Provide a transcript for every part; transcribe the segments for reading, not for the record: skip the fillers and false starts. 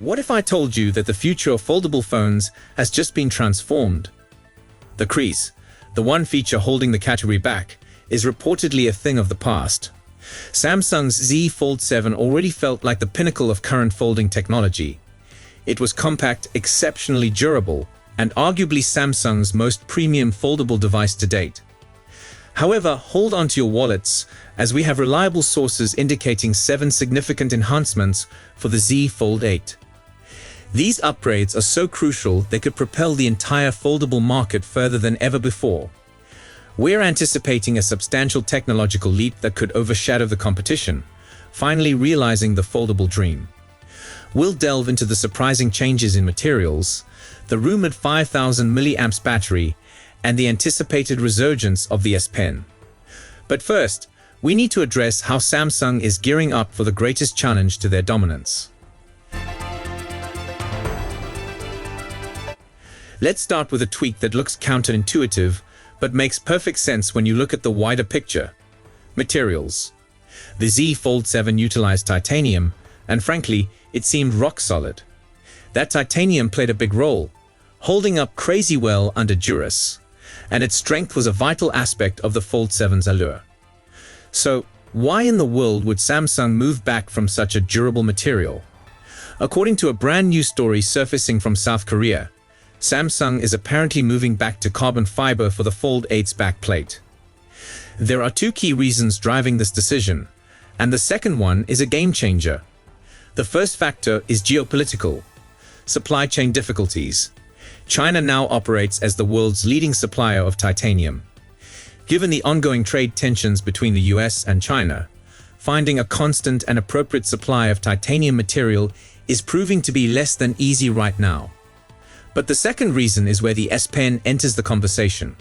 What if I told you that the future of foldable phones has just been transformed? The crease, the one feature holding the category back, is reportedly a thing of the past. Samsung's Z Fold 7 already felt like the pinnacle of current folding technology. It was compact, exceptionally durable, and arguably Samsung's most premium foldable device to date. However, hold on to your wallets, as we have reliable sources indicating 7 significant enhancements for the Z Fold 8. These upgrades are so crucial they could propel the entire foldable market further than ever before. We're anticipating a substantial technological leap that could overshadow the competition, finally realizing the foldable dream. We'll delve into the surprising changes in materials, the rumored 5000 mAh battery, and the anticipated resurgence of the S Pen. But first, we need to address how Samsung is gearing up for the greatest challenge to their dominance. Let's start with a tweak that looks counterintuitive, but makes perfect sense when you look at the wider picture. Materials. The Z Fold 7 utilized titanium, and frankly, it seemed rock solid. That titanium played a big role, holding up crazy well under duress, and its strength was a vital aspect of the Fold 7's allure. So, why in the world would Samsung move back from such a durable material? According to a brand new story surfacing from South Korea, Samsung is apparently moving back to carbon fiber for the Fold 8's backplate. There are 2 key reasons driving this decision, and the second one is a game changer. The first factor is geopolitical. Supply chain difficulties. China now operates as the world's leading supplier of titanium. Given the ongoing trade tensions between the US and China, finding a constant and appropriate supply of titanium material is proving to be less than easy right now. But the second reason is where the S Pen enters the conversation.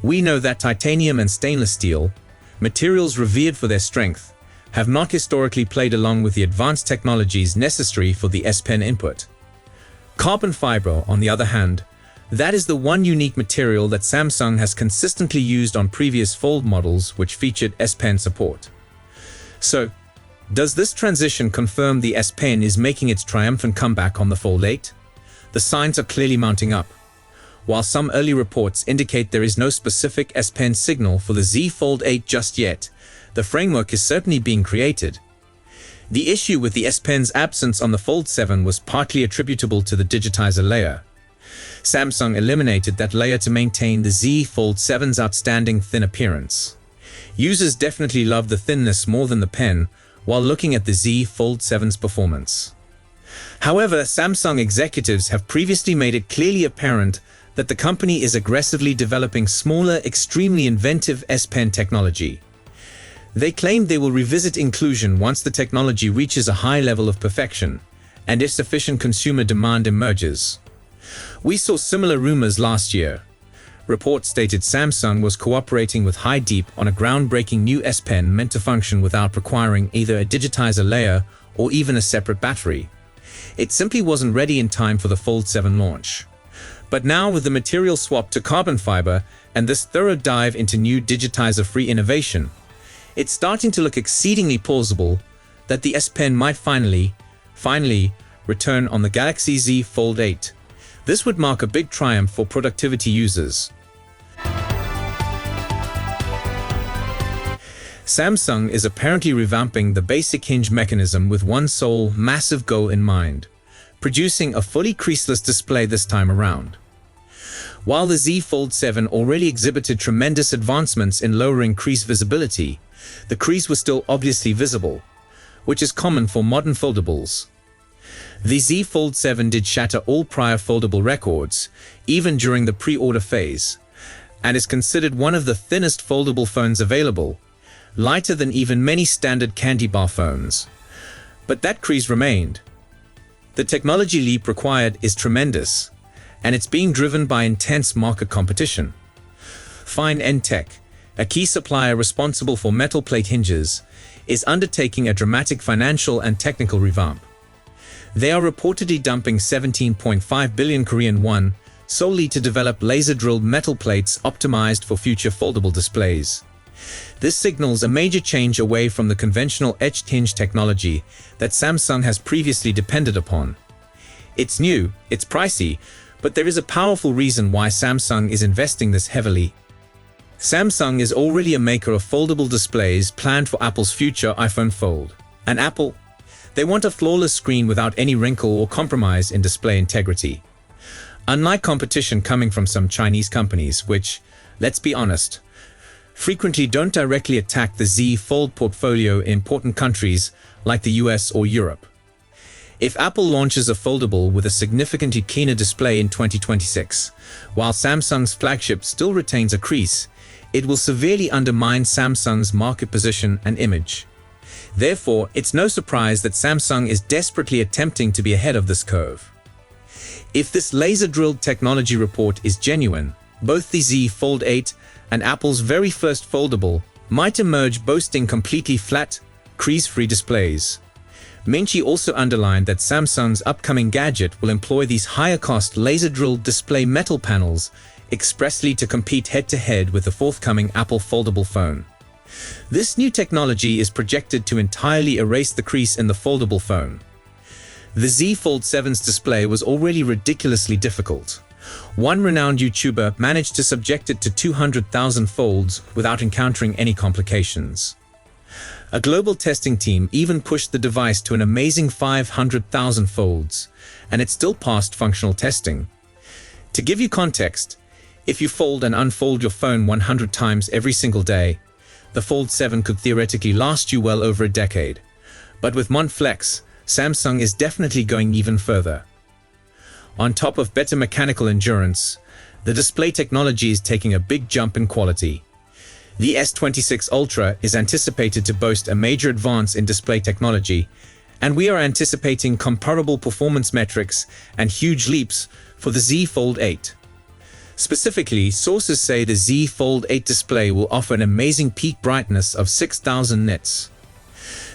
We know that titanium and stainless steel, materials revered for their strength, have not historically played along with the advanced technologies necessary for the S Pen input. Carbon fiber, on the other hand, that is the one unique material that Samsung has consistently used on previous Fold models which featured S Pen support. So, does this transition confirm the S Pen is making its triumphant comeback on the Fold 8? The signs are clearly mounting up. While some early reports indicate there is no specific S Pen signal for the Z Fold 8 just yet, the framework is certainly being created. The issue with the S Pen's absence on the Fold 7 was partly attributable to the digitizer layer. Samsung eliminated that layer to maintain the Z Fold 7's outstanding thin appearance. Users definitely love the thinness more than the pen while looking at the Z Fold 7's performance. However, Samsung executives have previously made it clearly apparent that the company is aggressively developing smaller, extremely inventive S Pen technology. They claim they will revisit inclusion once the technology reaches a high level of perfection, and if sufficient consumer demand emerges. We saw similar rumors last year. Reports stated Samsung was cooperating with HiDeep on a groundbreaking new S Pen meant to function without requiring either a digitizer layer or even a separate battery. It simply wasn't ready in time for the Fold 7 launch. But now, with the material swap to carbon fiber and this thorough dive into new digitizer-free innovation, it's starting to look exceedingly plausible that the S Pen might finally return on the Galaxy Z Fold 8. This would mark a big triumph for productivity users. Samsung is apparently revamping the basic hinge mechanism with one sole, massive goal in mind: producing a fully creaseless display this time around. While the Z Fold 7 already exhibited tremendous advancements in lowering crease visibility, the crease was still obviously visible, which is common for modern foldables. The Z Fold 7 did shatter all prior foldable records, even during the pre-order phase, and is considered one of the thinnest foldable phones available, lighter than even many standard candy bar phones. But that crease remained. The technology leap required is tremendous, and it's being driven by intense market competition. Fine End Tech, a key supplier responsible for metal plate hinges, is undertaking a dramatic financial and technical revamp. They are reportedly dumping 17.5 billion Korean won solely to develop laser-drilled metal plates optimized for future foldable displays. This signals a major change away from the conventional etched hinge technology that Samsung has previously depended upon. It's new, it's pricey, but there is a powerful reason why Samsung is investing this heavily. Samsung is already a maker of foldable displays planned for Apple's future iPhone Fold. And Apple? They want a flawless screen without any wrinkle or compromise in display integrity. Unlike competition coming from some Chinese companies, which, let's be honest, frequently don't directly attack the Z Fold portfolio in important countries like the US or Europe. If Apple launches a foldable with a significantly keener display in 2026, while Samsung's flagship still retains a crease, it will severely undermine Samsung's market position and image. Therefore, it's no surprise that Samsung is desperately attempting to be ahead of this curve. If this laser-drilled technology report is genuine, both the Z Fold 8 and Apple's very first foldable might emerge boasting completely flat, crease-free displays. Minchi also underlined that Samsung's upcoming gadget will employ these higher-cost laser-drilled display metal panels expressly to compete head-to-head with the forthcoming Apple foldable phone. This new technology is projected to entirely erase the crease in the foldable phone. The Z Fold 7's display was already ridiculously difficult. One renowned YouTuber managed to subject it to 200,000 folds without encountering any complications. A global testing team even pushed the device to an amazing 500,000 folds, and it still passed functional testing. To give you context, if you fold and unfold your phone 100 times every single day, the Fold 7 could theoretically last you well over a decade. But with Montflex, Samsung is definitely going even further. On top of better mechanical endurance, the display technology is taking a big jump in quality. The S26 Ultra is anticipated to boast a major advance in display technology, and we are anticipating comparable performance metrics and huge leaps for the Z Fold 8. Specifically, sources say the Z Fold 8 display will offer an amazing peak brightness of 6,000 nits.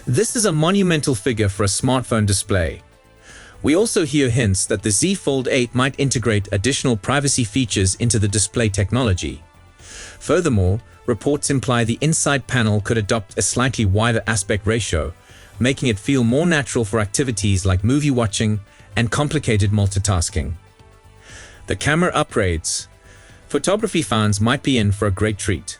This is a monumental figure for a smartphone display. We also hear hints that the Z Fold 8 might integrate additional privacy features into the display technology. Furthermore, reports imply the inside panel could adopt a slightly wider aspect ratio, making it feel more natural for activities like movie watching and complicated multitasking. The camera upgrades. Photography fans might be in for a great treat.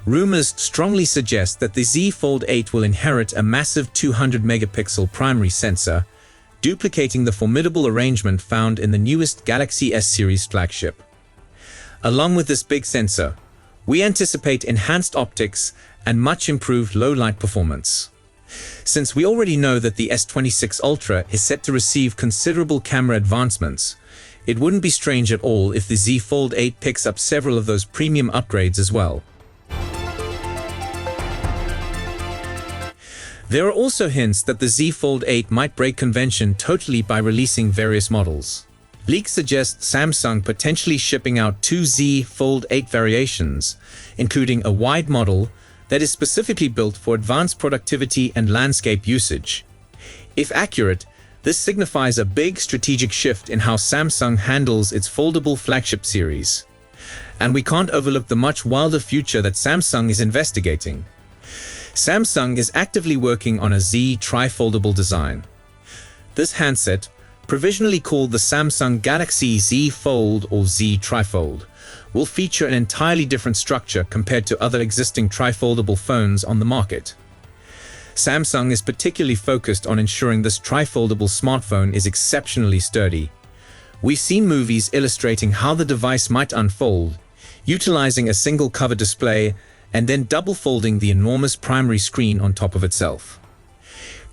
Rumors strongly suggest that the Z Fold 8 will inherit a massive 200-megapixel primary sensor, duplicating the formidable arrangement found in the newest Galaxy S series flagship. Along with this big sensor, we anticipate enhanced optics and much improved low-light performance. Since we already know that the S26 Ultra is set to receive considerable camera advancements, it wouldn't be strange at all if the Z Fold 8 picks up several of those premium upgrades as well. There are also hints that the Z Fold 8 might break convention totally by releasing various models. Leaks suggest Samsung potentially shipping out 2 Z Fold 8 variations, including a wide model that is specifically built for advanced productivity and landscape usage. If accurate, this signifies a big strategic shift in how Samsung handles its foldable flagship series. And we can't overlook the much wilder future that Samsung is investigating. Samsung is actively working on a Z tri-foldable design. This handset, provisionally called the Samsung Galaxy Z Fold or Z Trifold, will feature an entirely different structure compared to other existing tri-foldable phones on the market. Samsung is particularly focused on ensuring this tri-foldable smartphone is exceptionally sturdy. We've seen movies illustrating how the device might unfold, utilizing a single cover display and then double folding the enormous primary screen on top of itself.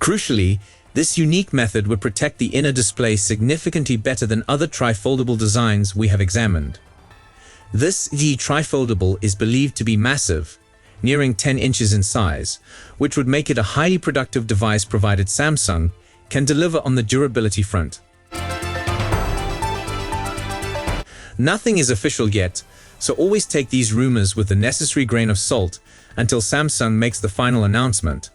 Crucially, this unique method would protect the inner display significantly better than other tri-foldable designs we have examined. This Z Trifoldable is believed to be massive, nearing 10 inches in size, which would make it a highly productive device provided Samsung can deliver on the durability front. Nothing is official yet, so always take these rumors with the necessary grain of salt until Samsung makes the final announcement.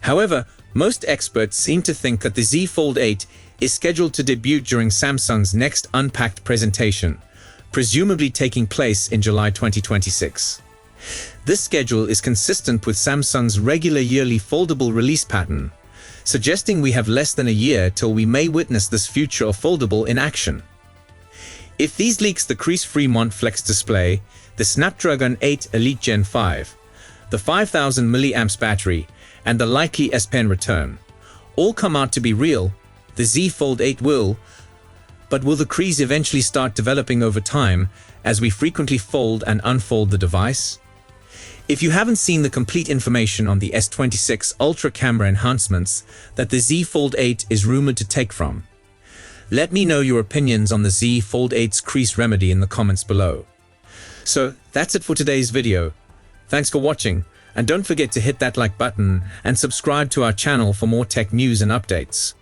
However, most experts seem to think that the Z Fold 8 is scheduled to debut during Samsung's next Unpacked presentation, presumably taking place in July 2026. This schedule is consistent with Samsung's regular yearly foldable release pattern. suggesting we have less than a year till we may witness this future of foldable in action. If these leaks the crease-free Mont Flex display, the Snapdragon 8 Elite Gen 5, the 5000 mAh battery, and the likely S Pen return all come out to be real, the Z Fold 8 will, but will the crease eventually start developing over time as we frequently fold and unfold the device? If you haven't seen the complete information on the S26 Ultra camera enhancements that the Z Fold 8 is rumored to take from, let me know your opinions on the Z Fold 8's crease remedy in the comments below. So that's it for today's video. Thanks for watching, and don't forget to hit that like button and subscribe to our channel for more tech news and updates.